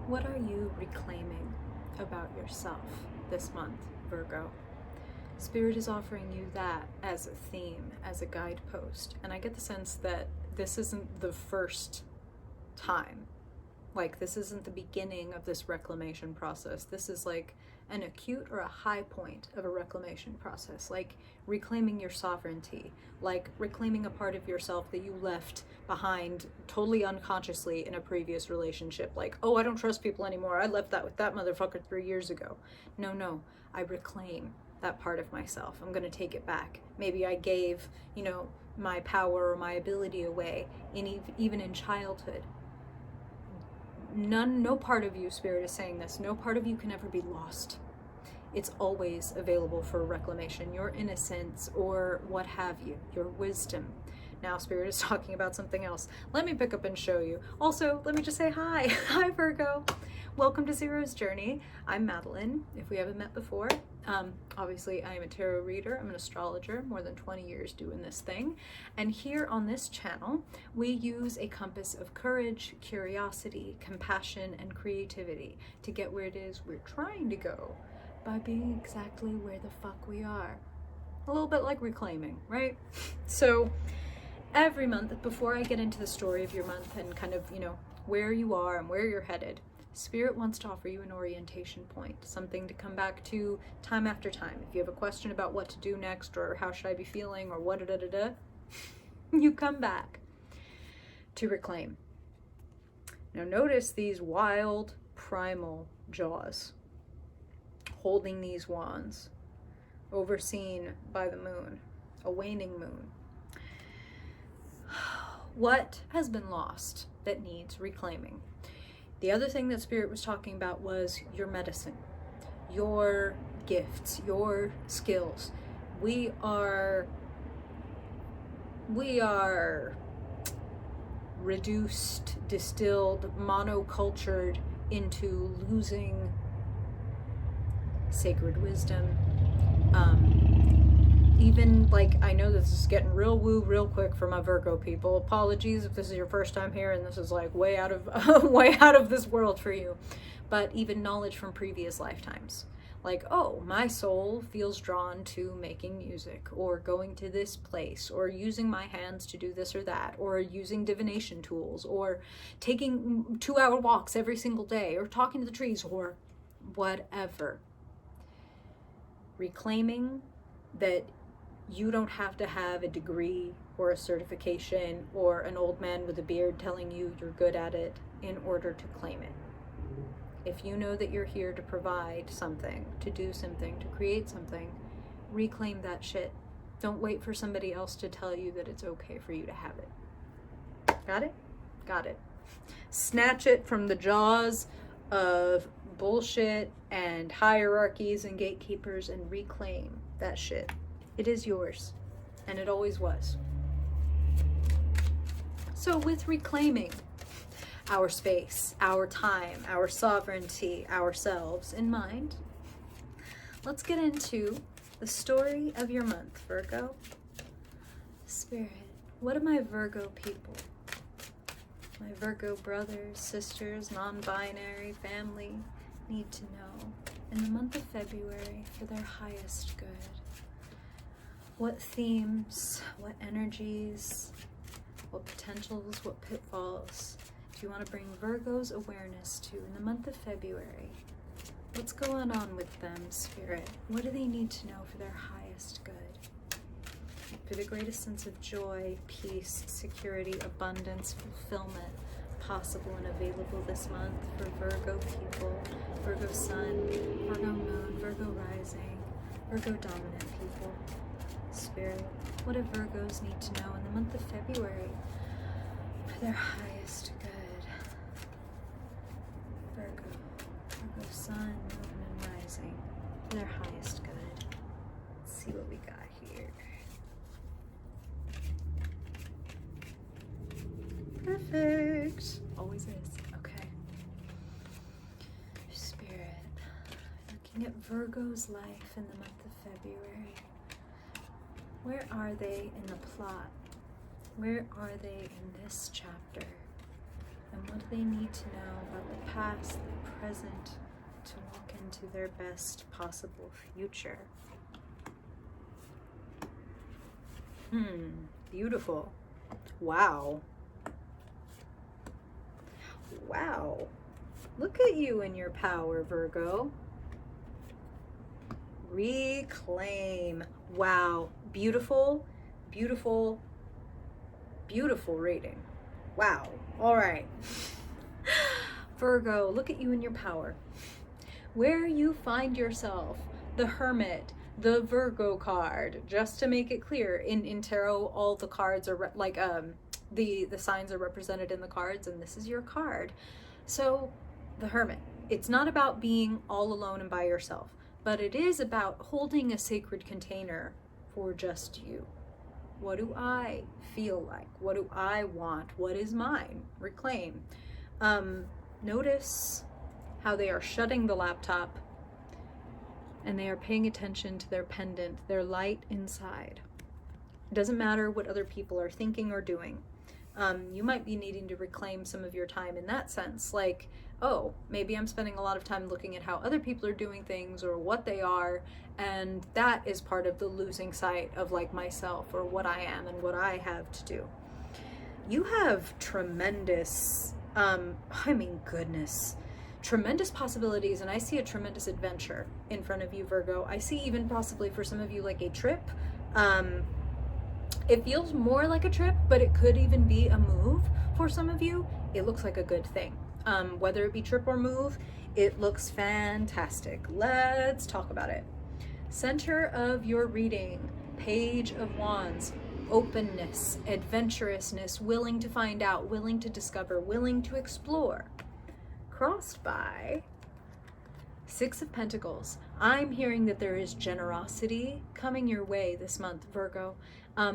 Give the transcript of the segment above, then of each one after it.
What are you reclaiming about yourself this month, Virgo? Spirit is offering you that as a theme, as a guidepost. And I get the sense that this isn't the first time. Like, this isn't the beginning of this reclamation process. This is like an acute or a high point of a reclamation process, like reclaiming your sovereignty, like reclaiming a part of yourself that you left behind totally unconsciously in a previous relationship. Like, oh, I don't trust people anymore. I left that with that motherfucker 3 years ago. No, I reclaim that part of myself. I'm going to take it back. Maybe I gave, my power or my ability away even in childhood. No part of you, Spirit is saying this, no part of you can ever be lost. It's always available for reclamation. Your innocence or what have you, your wisdom. Now Spirit is talking about something else. Let me pick up and show you. Also, let me just say hi. Hi, Virgo. Welcome to Zero's Journey. I'm Madeline, if we haven't met before. Obviously, I am a tarot reader. I'm an astrologer, more than 20 years doing this thing. And here on this channel, we use a compass of courage, curiosity, compassion, and creativity to get where it is we're trying to go by being exactly where the fuck we are. A little bit like reclaiming, right? So every month, before I get into the story of your month and kind of, where you are and where you're headed, Spirit wants to offer you an orientation point, something to come back to time after time. If you have a question about what to do next or how should I be feeling or what you come back to reclaim. Now notice these wild primal jaws holding these wands, overseen by the moon, a waning moon. What has been lost that needs reclaiming? The other thing that Spirit was talking about was your medicine, your gifts, your skills. We are reduced, distilled, monocultured into losing sacred wisdom. Even like, I know this is getting real woo real quick for my Virgo people. Apologies if this is your first time here and this is like way out of this world for you. But even knowledge from previous lifetimes. Like, oh, my soul feels drawn to making music or going to this place or using my hands to do this or that or using divination tools or taking 2-hour walks every single day or talking to the trees or whatever. Reclaiming that you don't have to have a degree or a certification or an old man with a beard telling you you're good at it in order to claim it. If you know that you're here to provide something, to do something, to create something, reclaim that shit. Don't wait for somebody else to tell you that it's okay for you to have it. Got it? Got it. Snatch it from the jaws of bullshit and hierarchies and gatekeepers and reclaim that shit. It is yours, and it always was. So with reclaiming our space, our time, our sovereignty, ourselves in mind, let's get into the story of your month, Virgo. Spirit, what do my Virgo people, my Virgo brothers, sisters, non-binary, family need to know in the month of February for their highest good? What themes, what energies, what potentials, what pitfalls do you want to bring Virgo's awareness to in the month of February? What's going on with them, Spirit? What do they need to know for their highest good? For the greatest sense of joy, peace, security, abundance, fulfillment possible and available this month for Virgo people, Virgo sun, Virgo moon, Virgo rising, Virgo dominant people. Spirit, what do Virgos need to know in the month of February for their highest good? Virgo sun, moon, and rising for their highest good. Let's see what we got here. Perfect. Always is. Okay. Spirit, looking at Virgo's life in the month of February. Where are they in the plot? Where are they in this chapter? And what do they need to know about the past, the present to walk into their best possible future. Beautiful. Wow. Wow. Look at you in your power, Virgo. Reclaim. Wow. Beautiful, beautiful, beautiful reading. Wow. All right. Virgo, look at you in your power. Where you find yourself, the Hermit, the Virgo card, just to make it clear, in tarot, all the cards are the signs are represented in the cards, and this is your card. So the Hermit, it's not about being all alone and by yourself, but it is about holding a sacred container for just you. What do I feel like? What do I want? What is mine? Reclaim. Notice how they are shutting the laptop and they are paying attention to their pendant, their light inside. It doesn't matter what other people are thinking or doing. You might be needing to reclaim some of your time in that sense. Like, oh, maybe I'm spending a lot of time looking at how other people are doing things or what they are, and that is part of the losing sight of like myself or what I am and what I have to do. You have tremendous, tremendous possibilities, and I see a tremendous adventure in front of you, Virgo. I see even possibly for some of you like a trip. It feels more like a trip, but it could even be a move for some of you. It looks like a good thing. Whether it be trip or move, it looks fantastic. Let's talk about it. Center of your reading, Page of Wands. Openness, adventurousness, willing to find out, willing to discover, willing to explore. Crossed by Six of Pentacles. I'm hearing that there is generosity coming your way this month, Virgo.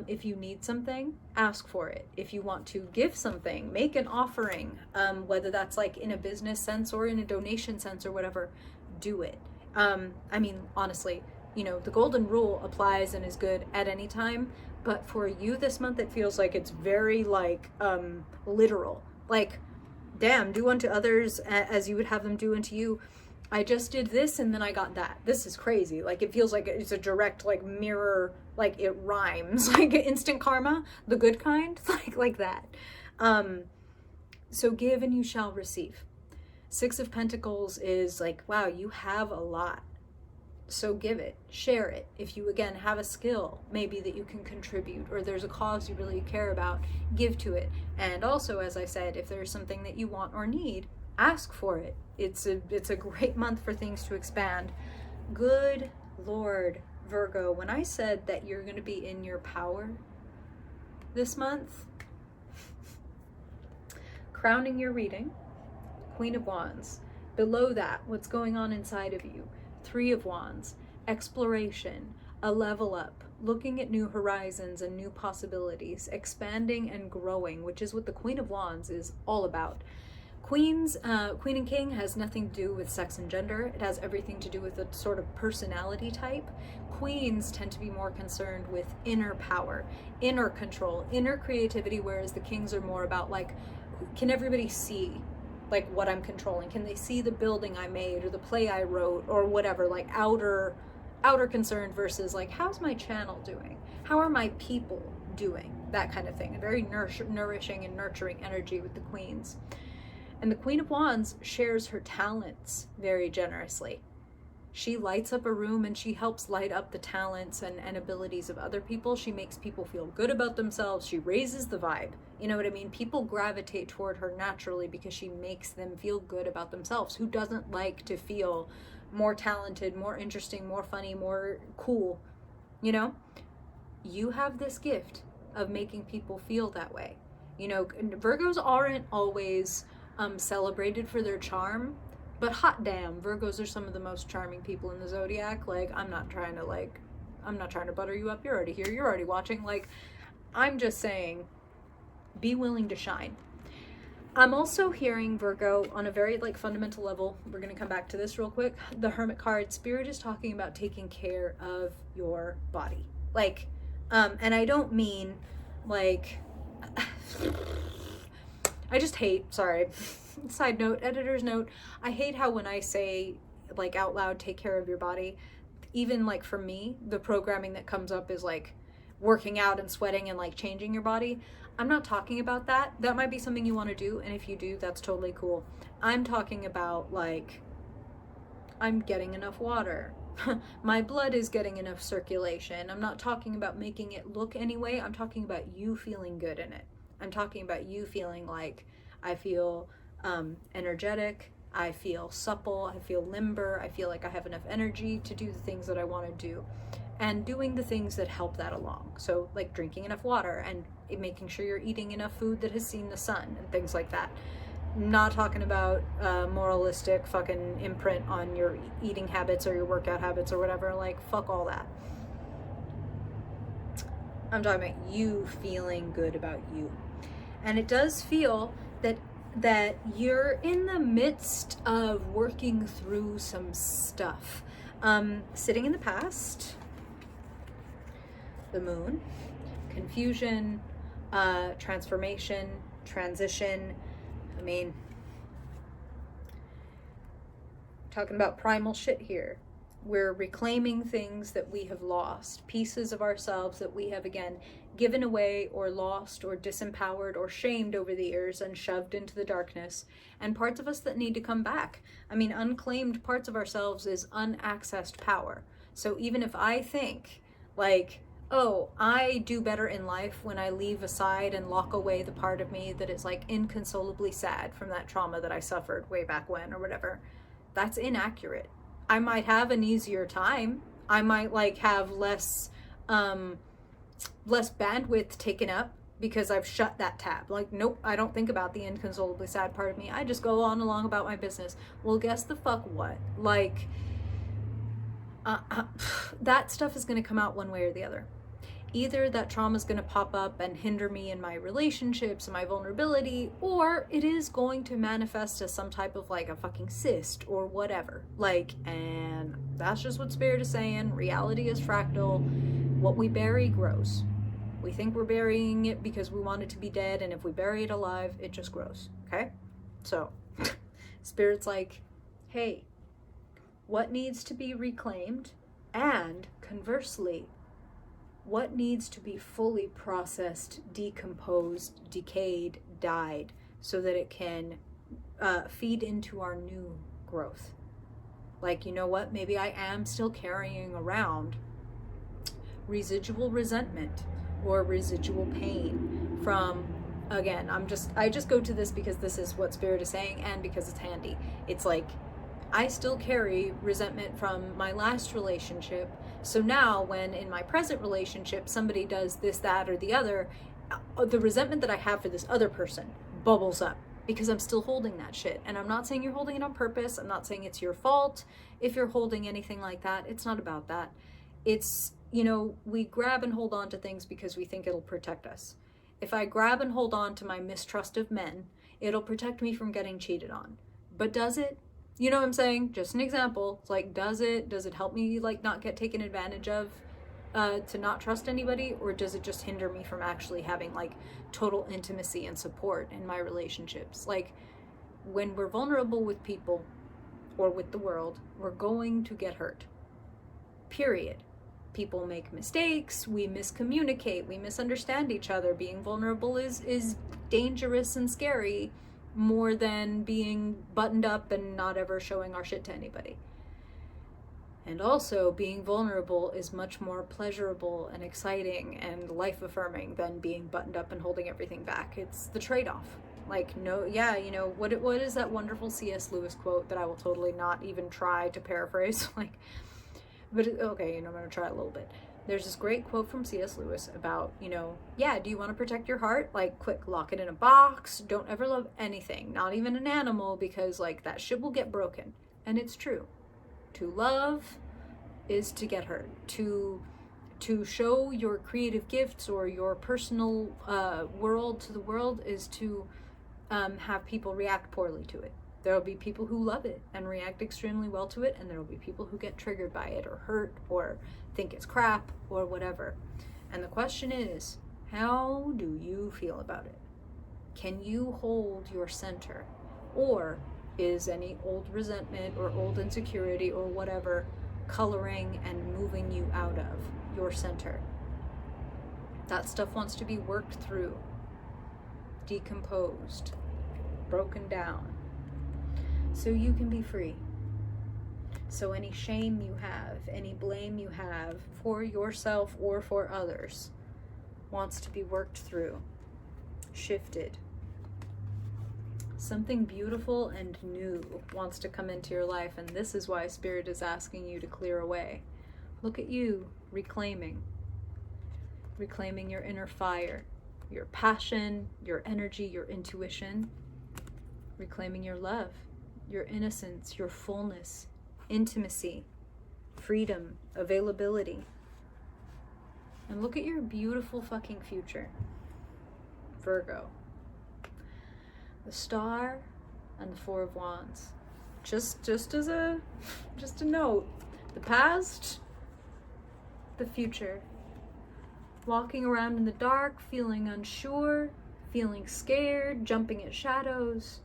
If you need something, ask for it. If you want to give something, make an offering, whether that's like in a business sense or in a donation sense or whatever, do it. Honestly, the golden rule applies and is good at any time, but for you this month, it feels like it's very like literal. Like, damn, do unto others as you would have them do unto you. I just did this and then I got that. This is crazy. Like, it feels like it's a direct like mirror, like it rhymes, like instant karma, the good kind, like that. So give and you shall receive. Six of Pentacles is like, wow, you have a lot. So give it, share it. If you, again, have a skill, maybe that you can contribute, or there's a cause you really care about, give to it. And also, as I said, if there's something that you want or need, ask for it. It's a great month for things to expand. Good Lord, Virgo, when I said that you're going to be in your power this month, crowning your reading, Queen of Wands. Below that, what's going on inside of you? Three of Wands, exploration, a level up, looking at new horizons and new possibilities, expanding and growing, which is what the Queen of Wands is all about. Queen and King has nothing to do with sex and gender. It has everything to do with a sort of personality type. Queens tend to be more concerned with inner power, inner control, inner creativity, whereas the Kings are more about like, can everybody see like what I'm controlling? Can they see the building I made or the play I wrote or whatever, like outer concern versus like, how's my channel doing? How are my people doing? That kind of thing. A very nourishing and nurturing energy with the Queens. And the Queen of Wands shares her talents very generously. She lights up a room and she helps light up the talents and abilities of other people. She makes people feel good about themselves. She raises the vibe. You know what I mean? People gravitate toward her naturally because she makes them feel good about themselves. Who doesn't like to feel more talented, more interesting, more funny, more cool? You know? You have this gift of making people feel that way. Virgos aren't always celebrated for their charm, but hot damn, Virgos are some of the most charming people in the zodiac. Like, I'm not trying to butter you up. You're already here. You're already watching. Like, I'm just saying, be willing to shine. I'm also hearing, Virgo, on a very like fundamental level, we're going to come back to this real quick. The Hermit card, Spirit is talking about taking care of your body. Like, and I don't mean like, I just hate, sorry, side note, editor's note, I hate how when I say, like, out loud, take care of your body, even, like, for me, the programming that comes up is, like, working out and sweating and, like, changing your body. I'm not talking about that. That might be something you want to do, and if you do, that's totally cool. I'm talking about, like, I'm getting enough water. My blood is getting enough circulation. I'm not talking about making it look anyway. I'm talking about you feeling good in it. I'm talking about you feeling like I feel energetic, I feel supple, I feel limber, I feel like I have enough energy to do the things that I want to do, and doing the things that help that along. So like drinking enough water and making sure you're eating enough food that has seen the sun and things like that. Not talking about moralistic fucking imprint on your eating habits or your workout habits or whatever. Like, fuck all that. I'm talking about you feeling good about you. And it does feel that you're in the midst of working through some stuff. Sitting in the past, the moon, confusion, transformation, transition. I mean, talking about primal shit here. We're reclaiming things that we have lost, pieces of ourselves that we have, again, given away or lost or disempowered or shamed over the years and shoved into the darkness, and parts of us that need to come back. I mean, unclaimed parts of ourselves is unaccessed power. So even if I think, like, oh, I do better in life when I leave aside and lock away the part of me that is, like, inconsolably sad from that trauma that I suffered way back when or whatever, that's inaccurate. I might have an easier time. I might, like, have less bandwidth taken up because I've shut that tab. Like, nope, I don't think about the inconsolably sad part of me. I just go on along about my business. Well, guess the fuck what? Like, that stuff is going to come out one way or the other. Either that trauma is going to pop up and hinder me in my relationships and my vulnerability, or it is going to manifest as some type of, like, a fucking cyst or whatever. Like, and that's just what Spirit is saying. Reality is fractal. What we bury grows. We think we're burying it because we want it to be dead, and if we bury it alive, it just grows. Okay? So, Spirit's like, hey, what needs to be reclaimed? And conversely, what needs to be fully processed, decomposed, decayed, died, so that it can feed into our new growth? Like, you know what? Maybe I am still carrying around residual resentment or residual pain from, again, I just go to this because this is what Spirit is saying and because it's handy. It's like, I still carry resentment from my last relationship. So now when in my present relationship, somebody does this, that, or the other, the resentment that I have for this other person bubbles up because I'm still holding that shit. And I'm not saying you're holding it on purpose. I'm not saying it's your fault if you're holding anything like that. It's not about that. It's, you know, we grab and hold on to things because we think it'll protect us. If I grab and hold on to my mistrust of men, it'll protect me from getting cheated on. But does it? You know what I'm saying? Just an example. It's like, does it help me, like, not get taken advantage of, to not trust anybody? Or does it just hinder me from actually having, like, total intimacy and support in my relationships? Like, when we're vulnerable with people or with the world, we're going to get hurt. Period. People make mistakes, we miscommunicate, we misunderstand each other. Being vulnerable is dangerous and scary, more than being buttoned up and not ever showing our shit to anybody. And also, being vulnerable is much more pleasurable and exciting and life-affirming than being buttoned up and holding everything back. It's the trade-off. Like, no, yeah, you know, what is that wonderful C.S. Lewis quote that I will totally not even try to paraphrase? Like, but, okay, you know, I'm going to try a little bit. There's this great quote from C.S. Lewis about, you know, yeah, do you want to protect your heart? Like, quick, lock it in a box. Don't ever love anything, not even an animal, because, like, that shit will get broken. And it's true. To love is to get hurt. To show your creative gifts or your personal world to the world is to have people react poorly to it. There will be people who love it and react extremely well to it, and there will be people who get triggered by it or hurt or think it's crap or whatever. And the question is, how do you feel about it? Can you hold your center? Or is any old resentment or old insecurity or whatever coloring and moving you out of your center? That stuff wants to be worked through, decomposed, broken down, so you can be free. So any shame you have, any blame you have for yourself or for others wants to be worked through, shifted. Something beautiful and new wants to come into your life, and this is why Spirit is asking you to clear away. Look at you reclaiming your inner fire, your passion, your energy, your intuition, reclaiming your love, your innocence, your fullness, intimacy, freedom, availability. And look at your beautiful fucking future, Virgo. The Star and the Four of Wands. Just a note. The past, the future. Walking around in the dark, feeling unsure, feeling scared, jumping at shadows.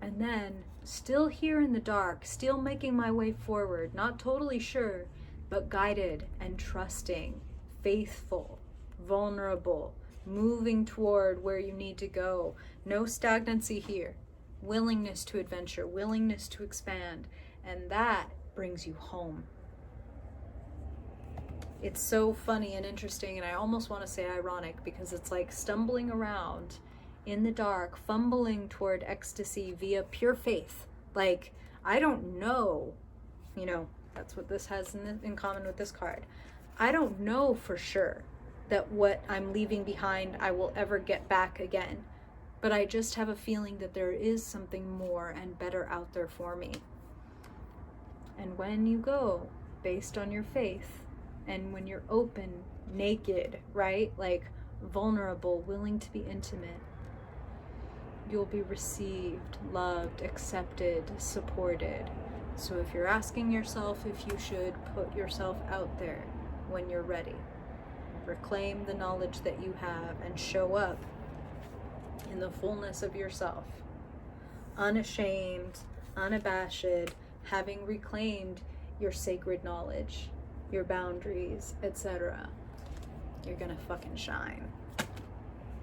And then, still here in the dark, still making my way forward, not totally sure, but guided and trusting, faithful, vulnerable, moving toward where you need to go. No stagnancy here. Willingness to adventure, willingness to expand. And that brings you home. It's so funny and interesting, and I almost want to say ironic, because it's like stumbling around in the dark, fumbling toward ecstasy via pure faith. Like, I don't know, that's what this has in common with this card. I don't know for sure that what I'm leaving behind I will ever get back again. But I just have a feeling that there is something more and better out there for me. And when you go based on your faith, and when you're open, naked, right? Like vulnerable, willing to be intimate, you'll be received, loved, accepted, supported. So if you're asking yourself if you should put yourself out there when you're ready, reclaim the knowledge that you have and show up in the fullness of yourself, unashamed, unabashed, having reclaimed your sacred knowledge, your boundaries, etc. You're gonna fucking shine.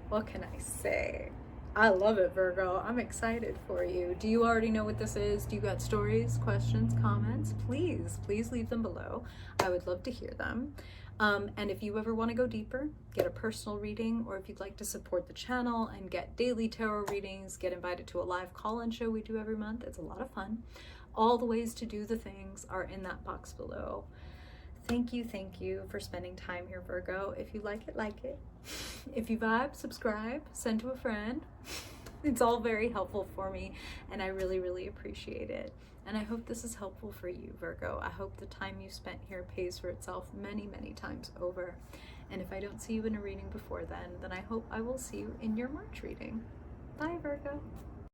What can I say? I love it, Virgo. I'm excited for you. Do you already know what this is? Do you got stories, questions, comments? Please leave them below. I would love to hear them. And if you ever want to go deeper, get a personal reading, or if you'd like to support the channel and get daily tarot readings, get invited to a live call-in show we do every month. It's a lot of fun. All the ways to do the things are in that box below. Thank you for spending time here, Virgo. If you like it, like it. If you vibe, subscribe, send to a friend. It's all very helpful for me, and I really appreciate it. And I hope this is helpful for you, Virgo. I hope the time you spent here pays for itself many times over. And if I don't see you in a reading before then I hope I will see you in your March reading. Bye, Virgo.